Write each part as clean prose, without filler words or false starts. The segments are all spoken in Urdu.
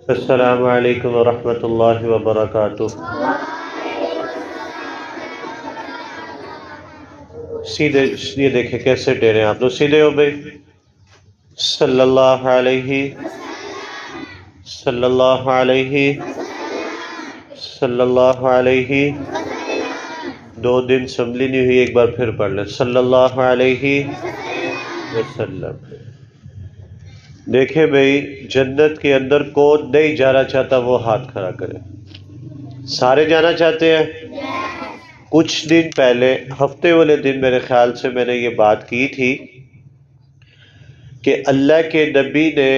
السلام علیکم ورحمۃ اللہ وبرکاتہ۔ سیدھے یہ دیکھیں کیسے ٹیرے آپ لوگ، سیدھے ہو بھائی۔ صلی اللہ علیہ صلی اللہ علیہ صلی اللہ علیہ۔ 2 دن اسمبلی نہیں ہوئی، ایک بار پھر پڑھ لیں، صلی اللہ علیہ وسلم۔ دیکھیں بھائی، جنت کے اندر کون نہیں جانا چاہتا وہ ہاتھ کھڑا کرے۔ سارے جانا چاہتے ہیں؟ کچھ دن پہلے، ہفتے والے دن میرے خیال سے میں نے یہ بات کی تھی کہ اللہ کے نبی نے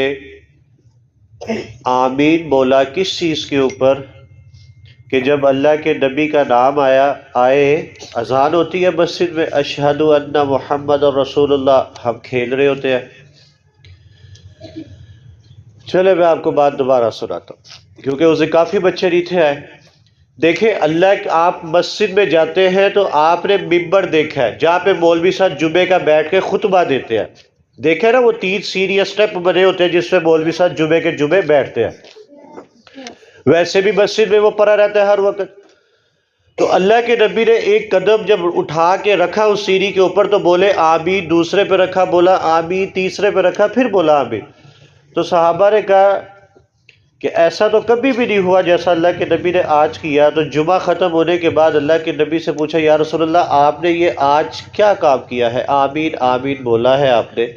آمین بولا کس چیز کے اوپر؟ کہ جب اللہ کے نبی کا نام آئے، اذان ہوتی ہے مسجد میں، اشہد ان محمد رسول اللہ، ہم کھیل رہے ہوتے ہیں۔ چلے میں آپ کو بات دوبارہ سناتا ہوں کیونکہ اسے کافی بچے نہیں تھے آئے۔ دیکھیں، اللہ آپ مسجد میں جاتے ہیں تو آپ نے ممبر دیکھا ہے جہاں پہ مولوی صاحب جمعے کا بیٹھ کے خطبہ دیتے ہیں، دیکھیں نا وہ 3 سیڑھی اسٹیپ بنے ہوتے ہیں جس پہ مولوی صاحب جمعے کے جمعے بیٹھتے ہیں۔ ویسے بھی مسجد میں وہ پڑا رہتا ہے ہر وقت۔ تو اللہ کے نبی نے ایک قدم جب اٹھا کے رکھا اس سیڑھی کے اوپر تو بولے آمین، دوسرے پہ رکھا بولا آمین، تیسرے پہ رکھا پھر بولا آمین۔ تو صحابہ نے کہا کہ ایسا تو کبھی بھی نہیں ہوا جیسا اللہ کے نبی نے آج کیا۔ تو جمعہ ختم ہونے کے بعد اللہ کے نبی سے پوچھا، یا رسول اللہ آپ نے یہ آج کیا کام کیا ہے؟ آمین آمین بولا ہے آپ نے۔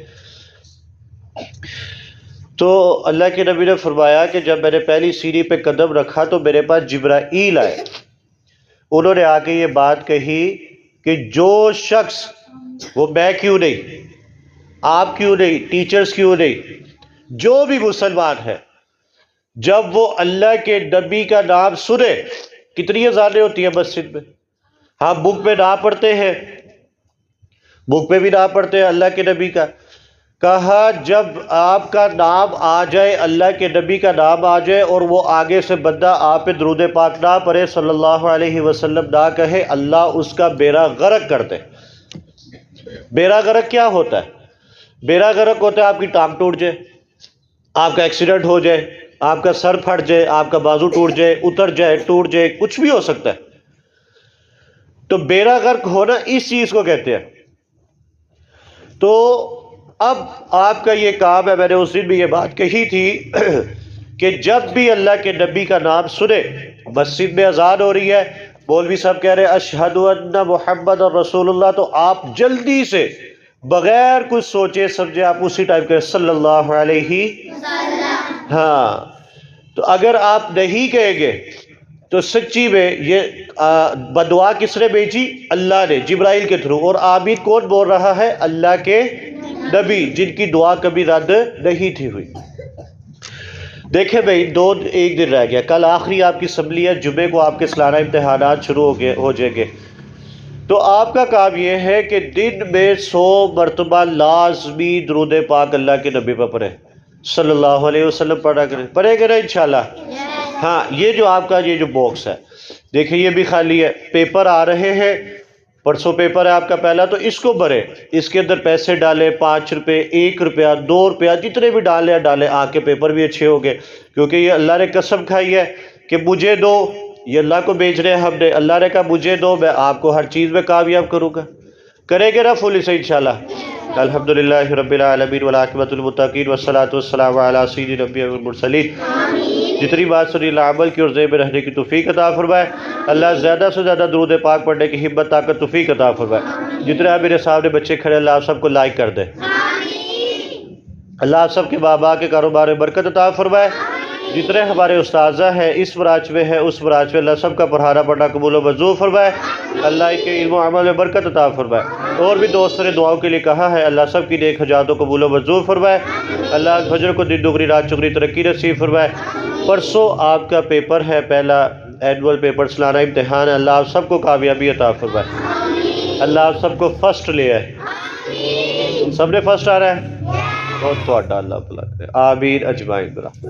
تو اللہ کے نبی نے فرمایا کہ جب میں نے پہلی سیڑھی پہ قدم رکھا تو میرے پاس جبرائیل آئے، انہوں نے آ کے یہ بات کہی کہ جو شخص، وہ میں کیوں نہیں، آپ کیوں نہیں، ٹیچرز کیوں نہیں، جو بھی مسلمان ہے، جب وہ اللہ کے نبی کا نام سنے، کتنی اذانیں ہوتی ہیں مسجد میں، ہم بک میں نہ پڑھتے ہیں، بک پہ بھی نہ پڑھتے ہیں اللہ کے نبی کا۔ کہا جب آپ کا نام آ جائے، اللہ کے نبی کا نام آ جائے اور وہ آگے سے بندہ آپ پہ درود پاک نہ پڑھے، صلی اللہ علیہ وسلم نہ کہے، اللہ اس کا بیڑا غرق کر دے۔ بیڑا غرق کیا ہوتا ہے؟ بیڑا غرق ہوتا ہے آپ کی ٹانگ ٹوٹ جائے، آپ کا ایکسیڈنٹ ہو جائے، آپ کا سر پھٹ جائے، آپ کا بازو ٹوٹ جائے، اتر جائے، ٹوٹ جائے، کچھ بھی ہو سکتا ہے۔ تو بیڑا غرق ہونا اس چیز کو کہتے ہیں۔ تو اب آپ کا یہ کام ہے، میں نے اس دن بھی یہ بات کہی تھی کہ جب بھی اللہ کے نبی کا نام سنے، مسجد میں اذان ہو رہی ہے، مولوی صاحب کہہ رہے ہیں اشہد ان محمد رسول اللہ، تو آپ جلدی سے بغیر کچھ سوچے سمجھے آپ اسی ٹائم کہیں صلی اللہ علیہ وسلم۔ ہاں، تو اگر آپ نہیں کہیں گے تو سچی میں یہ بدعا کس نے بھیجی؟ اللہ نے، جبرائیل کے تھرو۔ اور آمین کون بول رہا ہے؟ اللہ کے نبی، جن کی دعا کبھی رد نہیں تھی ہوئی۔ دیکھیں بھائی، 1 دن رہ گیا، کل آخری آپ کی اسمبلی ہے، جمعے کو آپ کے سالانہ امتحانات شروع ہو جائیں گے۔ تو آپ کا کام یہ ہے کہ دن میں 100 مرتبہ لازمی درود پاک اللہ کے نبی پر پڑھیں، صلی اللہ علیہ وسلم پڑھا کریں، پڑھیں گے نا انشاءاللہ؟ ہاں، یہ جو آپ کا یہ جو باکس ہے، دیکھیں یہ بھی خالی ہے، پیپر آ رہے ہیں، پرسوں پیپر ہے آپ کا پہلا، تو اس کو بھریں، اس کے اندر پیسے ڈالیں، 5 روپے، 1 روپیہ، 2 روپیہ، جتنے بھی ڈالیں، آگے پیپر بھی اچھے ہو گئے، کیونکہ یہ اللہ نے قسم کھائی ہے کہ مجھے دو، یہ اللہ کو بیچ رہے ہیں ہم نے، اللہ نے کہا مجھے دو، میں آپ کو ہر چیز میں کامیاب کروں گا۔ کریں گے نا فل سے انشاءاللہ؟ الحمدللہ رب العالمین والعاقبۃ للمتقین والصلاۃ والسلام علی سید الانبیاء والمرسلین۔ جتنی بات سنی اللہ عمل کی اور ذہن میں رہنے کی توفیق عطا فرمائے۔ اللہ زیادہ سے زیادہ درود پاک پڑھنے کی ہمت طاقت توفیق عطا فرمائے۔ جتنے میرے سامنے بچے کھڑے، اللہ آپ سب کو لائک کر دے۔ اللہ آپ سب کے بابا کے کاروبار میں برکت عطا فرمائے۔ جتنے ہمارے اساتذہ ہیں، اس برانچ میں ہے، اس برانچ میں، اللہ سب کا پڑھانا پڑھنا قبول و منظور فرمائے۔ اللہ ان کے علم و عمل میں برکت عطا فرمائے۔ اور بھی دوستوں نے دعاؤں کے لیے کہا ہے، اللہ سب کی نیک حاجات کو قبول و منظور فرمائے۔ اللہ فجر کو دن دگنی رات چگنی ترقی نصیب فرمائے۔ پرسوں آپ کا پیپر ہے، پہلا اینول پیپر، سالانہ امتحان ہے، اللہ آپ سب کو کامیابی عطا فرمائے۔ اللہ آپ سب کو فرسٹ لے آئے، سب نے فرسٹ آ رہا ہے، بہت تھوڑا اللہ بھلا کرے، آمین اجمعین برحمتہ۔